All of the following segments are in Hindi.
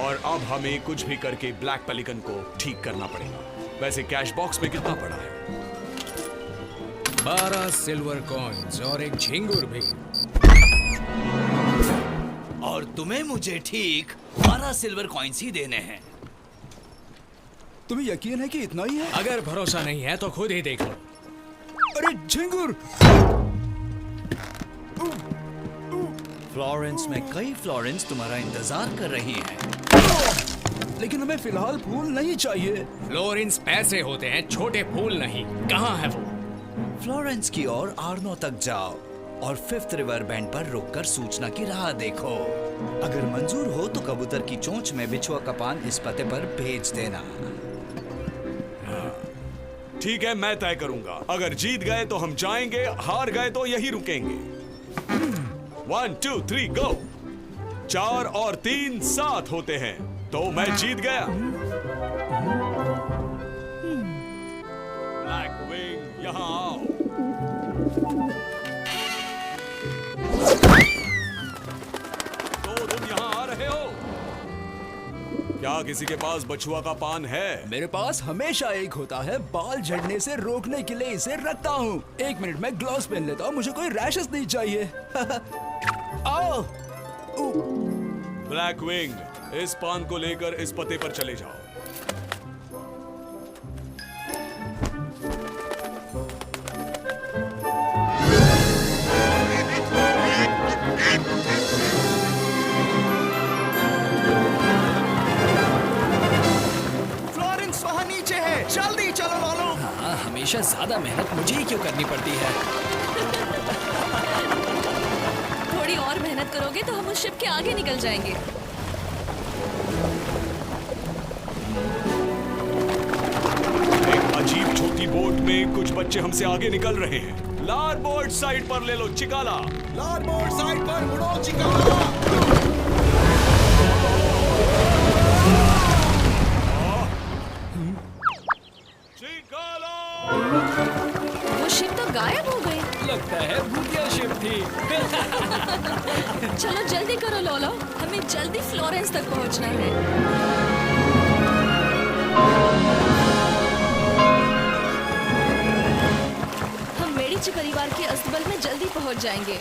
और अब हमें कुछ भी करके ब्लैक पेलिकन को ठीक करना पड़ेगा। वैसे कैश बॉक्स में कितना पड़ा है? 12 सिल्वर कॉइन्स और एक झिंगुर भी। और तुम्हें मुझे ठीक 12 सिल्वर कॉइन्स ही देने हैं। तुम्हें यकीन है कि इतना ही है? अगर भरोसा नहीं है तो खुद ही देख लो। अरे झिंगुर! फ्लोरेंस में कई फ्लोरेंस तुम्हारा इंतजार कर रही हैं। लेकिन हमें फिलहाल फूल नहीं चाहिए। फ्लोरेंस पैसे होते हैं, छोटे फूल नहीं। कहाँ है वो? फ्लोरेंस की ओर आर्नो तक जाओ और 5th रिवर बैंड पर रुककर सूचना की राह देखो। अगर मंजूर हो तो कबूतर की चोंच में बिछुआ का पान इस पते पर भेज देना। ठीक है, मैं तय करूंगा। अगर जीत गए तो हम जाएंगे, हार गए तो यही रुकेंगे। 1 2 3 गो। 4 और 3 7 होते हैं तो मैं जीत गया। ब्लैक विंग, यहां आओ। तो तुम यहां आ रहे हो? क्या किसी के पास बछुआ का पान है? मेरे पास हमेशा एक होता है। बाल झड़ने से रोकने के लिए इसे रखता हूँ। 1 मिनट में ग्लव्स पहन लेता हूँ, मुझे कोई रैशेस नहीं चाहिए। आओ। ब्लैक विंग, इस पान को लेकर इस पते पर चले जाओ। फ्लोरेंस वहाँ नीचे है, जल्दी चलो लालो। हाँ, हमेशा ज्यादा मेहनत मुझे ही क्यों करनी पड़ती है? थोड़ी और मेहनत करोगे तो हम उस शिप के आगे निकल जाएंगे। एक अजीब छोटी बोट में कुछ बच्चे हमसे आगे निकल रहे हैं। लारबोर्ड साइड पर ले लो चिकाला। लारबोर्ड साइड पर मुड़ो चिकाला। चिकाला! वो शिप तो गायब हो गई। लगता है भूतिया शिप थी। चलो जल्दी करो लोलो, हमें जल्दी फ्लोरेंस तक पहुंचना है। हम मेडिची परिवार के अस्तबल में जल्दी पहुंच जाएंगे।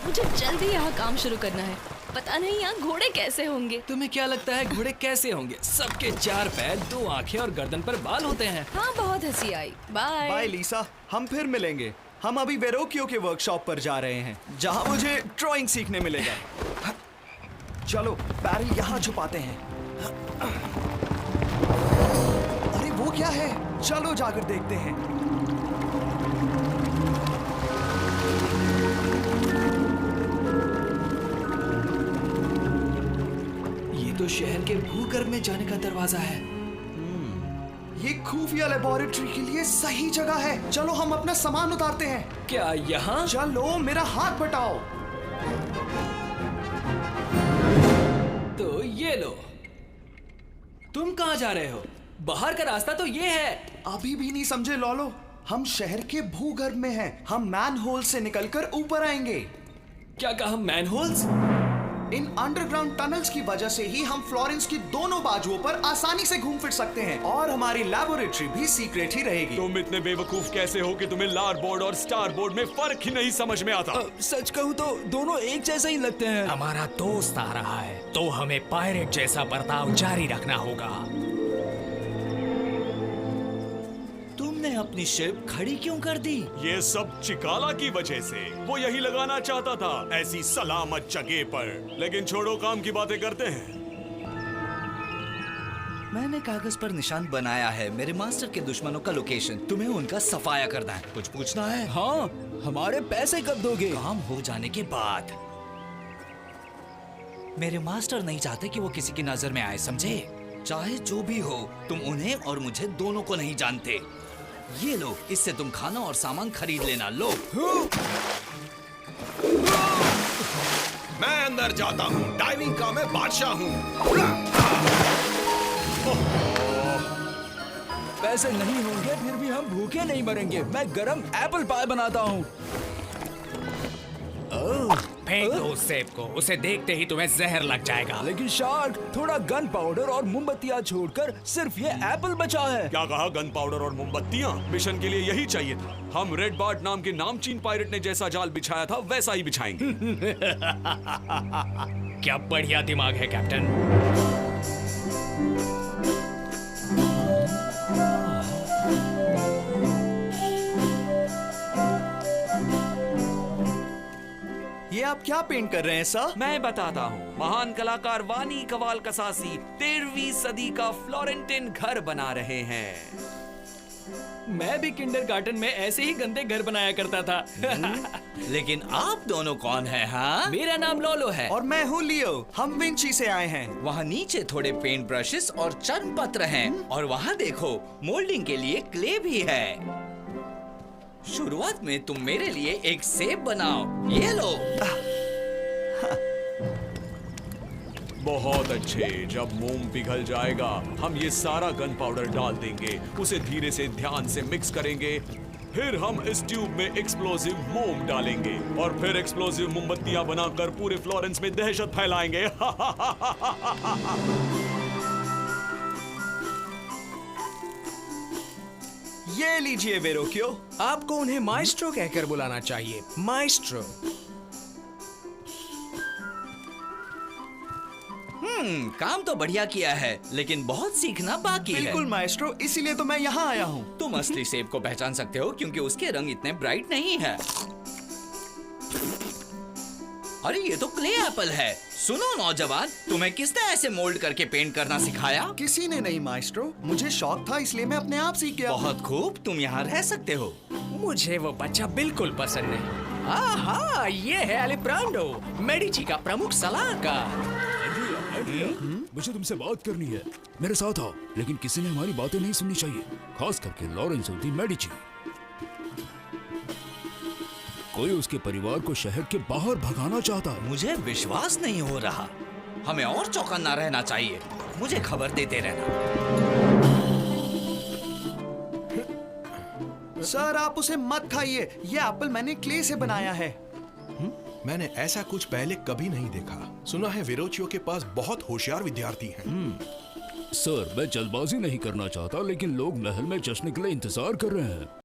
मुझे जल्दी यहाँ काम शुरू करना है। पता नहीं यहाँ घोड़े कैसे होंगे। तुम्हें क्या लगता है घोड़े कैसे होंगे? सबके 4 पैर, 2 आंखें और गर्दन पर बाल होते हैं। हाँ, बहुत हंसी आई। बाय। बाय लीसा, हम फिर मिलेंगे। हम अभी वेरोकियो के वर्कशॉप पर जा रहे हैं, जहां मुझे ड्राइंग सीखने मिलेगा। चलो बैरल यहाँ छुपाते हैं। अरे वो क्या है? चलो जाकर देखते हैं। ये तो शहर के भूगर्भ में जाने का दरवाजा है। ये खुफिया लेबोरेटरी के लिए सही जगह है। चलो हम अपना सामान उतारते हैं। क्या यहाँ? चलो मेरा हाथ बटाओ। तो ये लो। तुम कहाँ जा रहे हो? बाहर का रास्ता तो ये है। अभी भी नहीं समझे लॉलो? हम शहर के भूगर्भ में हैं। हम मैनहोल से निकलकर ऊपर आएंगे। क्या कहा? मैनहोल्स? इन अंडरग्राउंड टनल्स की वजह से ही हम फ्लोरेंस की दोनों बाजुओं पर आसानी से घूम फिर सकते हैं और हमारी लैबोरेटरी भी सीक्रेट ही रहेगी। तुम इतने बेवकूफ कैसे हो कि तुम्हें लारबोर्ड और स्टारबोर्ड में फर्क ही नहीं समझ में आता? सच कहूँ तो दोनों एक जैसे ही लगते हैं। हमारा दोस्त आ रहा है तो हमें पायरेट जैसा बर्ताव जारी रखना होगा। तुमने अपनी शिप खड़ी क्यों कर दी? ये सब चिकाला की वजह से। वो यही लगाना चाहता था, ऐसी सलामत जगह पर। लेकिन छोड़ो, काम की बातें करते हैं। मैंने कागज पर निशान बनाया है मेरे मास्टर के दुश्मनों का लोकेशन। तुम्हें उनका सफाया करना है। कुछ पूछना है? हाँ, हमारे पैसे कब दोगे? काम हो जाने के बाद। मेरे मास्टर नहीं चाहते कि वो किसी की नजर में आए, समझे? चाहे जो भी हो, तुम उन्हें और मुझे दोनों को नहीं जानते। ये लो, इससे तुम खाना और सामान खरीद लेना। लो। मैं अंदर जाता हूँ। डाइविंग का मैं बादशाह हूँ। पैसे नहीं होंगे फिर भी हम भूखे नहीं मरेंगे। मैं गरम एप्पल पाई बनाता हूँ। फेंक दो उस सेब को, उसे देखते ही तुम्हें जहर लग जाएगा। लेकिन शार्क, थोड़ा गन पाउडर और मोमबत्तियां छोड़कर सिर्फ ये एप्पल बचा है। क्या कहा? गन पाउडर और मोमबत्तियां? मिशन के लिए यही चाहिए था। हम रेड बार्ट नाम के नामचीन पायरेट ने जैसा जाल बिछाया था वैसा ही बिछाएंगे। क्या बढ़िया दिमाग है कैप्टन। ये आप क्या पेंट कर रहे हैं सर? मैं बताता हूँ। महान कलाकार वानी कवाल कसासी 13वीं सदी का फ्लोरेंटाइन घर बना रहे हैं। मैं भी किंडरगार्टन में ऐसे ही गंदे घर बनाया करता था। लेकिन आप दोनों कौन हैं, हाँ? मेरा नाम लोलो है। और मैं हूँ लियो। हम विंची से आए हैं। वहाँ नीचे थोड़े पेंट ब्रशेस और चर्म पत्र हैं और वहाँ देखो मोल्डिंग के लिए क्ले भी है। शुरुआत में तुम मेरे लिए एक सेब बनाओ। ये लो। बहुत अच्छे। जब मोम पिघल जाएगा हम ये सारा गन पाउडर डाल देंगे, उसे धीरे से ध्यान से मिक्स करेंगे, फिर हम इस ट्यूब में एक्सप्लोसिव मोम डालेंगे और फिर एक्सप्लोसिव मोमबत्तियां बनाकर पूरे फ्लोरेंस में दहशत फैलाएंगे। ये लीजिए वेरोक्यो। आपको उन्हें माइस्ट्रो कहकर बुलाना चाहिए, माइस्ट्रो। काम तो बढ़िया किया है, लेकिन बहुत सीखना बाकी है। बिल्कुल माएस्ट्रो, इसीलिए तो मैं यहाँ आया हूँ। तुम असली सेब को पहचान सकते हो क्योंकि उसके रंग इतने ब्राइट नहीं है। अरे ये तो क्ले एप्पल है। सुनो नौजवान, तुम्हें किसने ऐसे मोल्ड करके पेंट करना सिखाया? किसी ने नहीं माएस्ट्रो, मुझे शौक था इसलिए मैं अपने आप सीख गया। बहुत खूब, तुम यहाँ रह सकते हो। मुझे वो बच्चा बिल्कुल पसंद नहीं। आहा, ये है अलिब्रांडो, मेडिची का प्रमुख सलाहकार। मुझे तुमसे बात करनी है। मेरे साथ आओ। लेकिन किसी ने हमारी बातें नहीं सुननी चाहिए, खास करके लॉरेंस दी मेडिची। कोई उसके परिवार को शहर के बाहर भगाना चाहता है। मुझे विश्वास नहीं हो रहा। हमें और चौकन्ना रहना चाहिए। मुझे खबर देते रहना। सर आप उसे मत खाइए, ये एप्पल मैंने क्ले से बनाया है। मैंने ऐसा कुछ पहले कभी नहीं देखा। सुना है वेरोचियो के पास बहुत होशियार विद्यार्थी हैं। सर, मैं जल्दबाजी नहीं करना चाहता, लेकिन लोग महल में जश्न के लिए इंतजार कर रहे हैं।